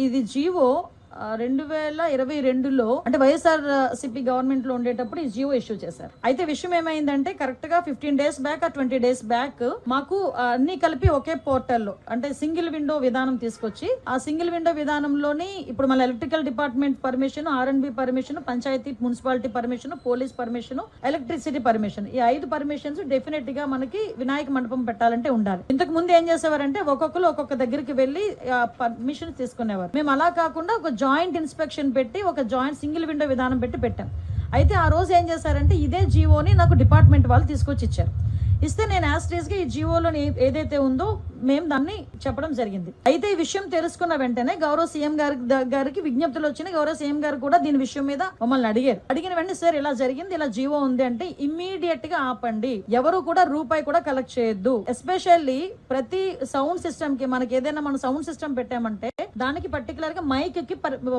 ఇది జీవో 2022లో అంటే YSR CP government లో ఉండేటప్పుడు ఈ జియో ఇష్యూ చేశారు. అయితే విషయం ఏమైందంటే కరెక్ట్ గా 15 days బ్యాక్ 20 days బ్యాక్ మాకు అన్ని కలిపి ఒకే పోర్టల్లో అంటే సింగిల్ విండో విధానం తీసుకొచ్చి ఆ సింగిల్ విండో విధానంలోని ఇప్పుడు మన electrical department permission, R&B permission, panchayat municipality permission, police permission, electricity permission, ఈ 5 పర్మిషన్స్ డెఫినెట్ గా మనకి వినాయక మండపం పెట్టాలంటే ఉండాలి. ఇంతకు ముందు ఏం చేసేవారంటే ఒక్కొక్కరు ఒక్కొక్క దగ్గరికి వెళ్లి పర్మిషన్ తీసుకునేవారు. మేము అలా కాకుండా ఒక జాయింట్ ఇన్స్పెక్షన్ పెట్టి ఒక జాయింట్ సింగిల్ విండో విధానం పెట్టి పెట్టాం. అయితే ఆ రోజు ఏం చేశారంటే ఇదే జీవోని నాకు డిపార్ట్మెంట్ వాళ్ళు తీసుకొచ్చి ఇచ్చారు. ఇస్తే నేను యాస్ట్రీస్ గా ఈ జీవోలో ఏదైతే ఉందో మేము దాన్ని చెప్పడం జరిగింది. అయితే ఈ విషయం తెలుసుకున్న వెంటనే గౌరవ సీఎం గారికి విజ్ఞప్తులు వచ్చినాయి. గౌరవ సీఎం గారు కూడా దీని విషయం మీద మమ్మల్ని అడిగిన వెంటనే సార్ ఇలా జరిగింది, ఇలా జీవో ఉంది అంటే ఇమ్మీడియట్ గా ఆపండి, ఎవరు కూడా రూపాయి కూడా కలెక్ట్ చేయొద్దు. ఎస్పెషల్లీ ప్రతి సౌండ్ సిస్టమ్ కి మనకి ఏదైనా మనం సౌండ్ సిస్టమ్ పెట్టామంటే దానికి పర్టికులర్ గా మైక్ కి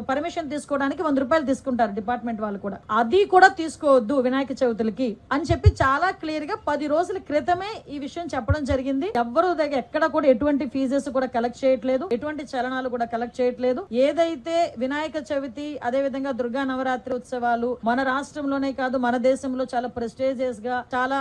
పర్మిషన్ తీసుకోవడానికి 100 రూపాయలు తీసుకుంటారు డిపార్ట్మెంట్ వాళ్ళు కూడా. అది కూడా తీసుకోవద్దు వినాయక చవితులకి అని చెప్పి చాలా క్లియర్ గా 10 రోజుల క్రితమే ఈ విషయం చెప్పడం జరిగింది. ఎవ్వరు దగ్గర ఎక్కడ కూడా ఎటువంటి ఫీజెస్ కూడా కలెక్ట్ చేయట్లేదు, ఎటువంటి చలనాలు కూడా కలెక్ట్ చేయట్లేదు. ఏదైతే వినాయక చవితి అదే విధంగా దుర్గా నవరాత్రి ఉత్సవాలు మన రాష్ట్రంలోనే కాదు మన దేశంలో చాలా ప్రెస్టేజియస్ గా చాలా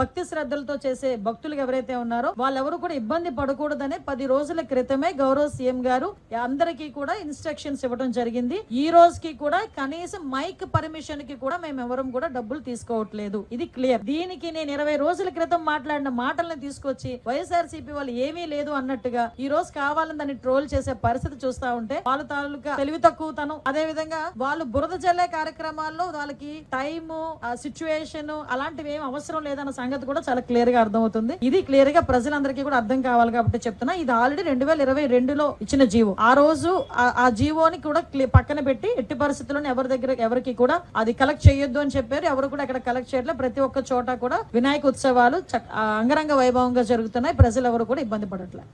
భక్తి శ్రద్ధలతో చేసే భక్తులు ఎవరైతే ఉన్నారో వాళ్ళెవరు కూడా ఇబ్బంది పడకూడదనే 10 రోజుల క్రితమే గౌరవ సీఎం గారు అందరికీ కూడా ఇన్స్ట్రక్షన్స్ ఇవ్వడం జరిగింది. ఈ రోజుకి కూడా కనీసం మైక్ పర్మిషన్ కి కూడా మేము ఎవరం కూడా డబ్బులు తీసుకోవట్లేదు. ఇది క్లియర్. దీనికి నేను 20 రోజుల క్రితం మాట్లాడిన మాటలను తీసుకొచ్చి వైఎస్ఆర్సీపీ వాళ్ళు ఏమీ లేదు అన్నట్టుగా ఈ రోజు కావాలని దాన్ని ట్రోల్ చేసే పరిస్థితి చూస్తా ఉంటే వాళ్ళ తాలూకా తెలివి తక్కువతనం, అదే విధంగా వాళ్ళు బురద జల్లే కార్యక్రమాల్లో వాళ్ళకి టైమ్ సిచ్యువేషన్ అలాంటివి ఏం అవసరం లేదన్న సంగతి కూడా చాలా క్లియర్ గా అర్థమవుతుంది. ఇది క్లియర్ గా ప్రజలందరికీ కూడా అర్థం కావాలి కాబట్టి చెప్తున్నా. ఇది ఆల్రెడీ 2022లో ఇచ్చిన జీవో. ఆ రోజు ఆ జీవోని కూడా పక్కన పెట్టి ఎట్టి పరిస్థితుల్లో ఎవరికి కూడా అది కలెక్ట్ చేయొద్దు అని చెప్పారు. ఎవరు కూడా అక్కడ కలెక్ట్ చేయట్లేదు. ప్రతి ఒక్క చోట కూడా వినాయక ఉత్సవాలు అంగరంగ వైభవంగా జరుగుతున్నాయి. ప్రజలు ఎవరు కూడా ఇబ్బంది పడట్లేదు.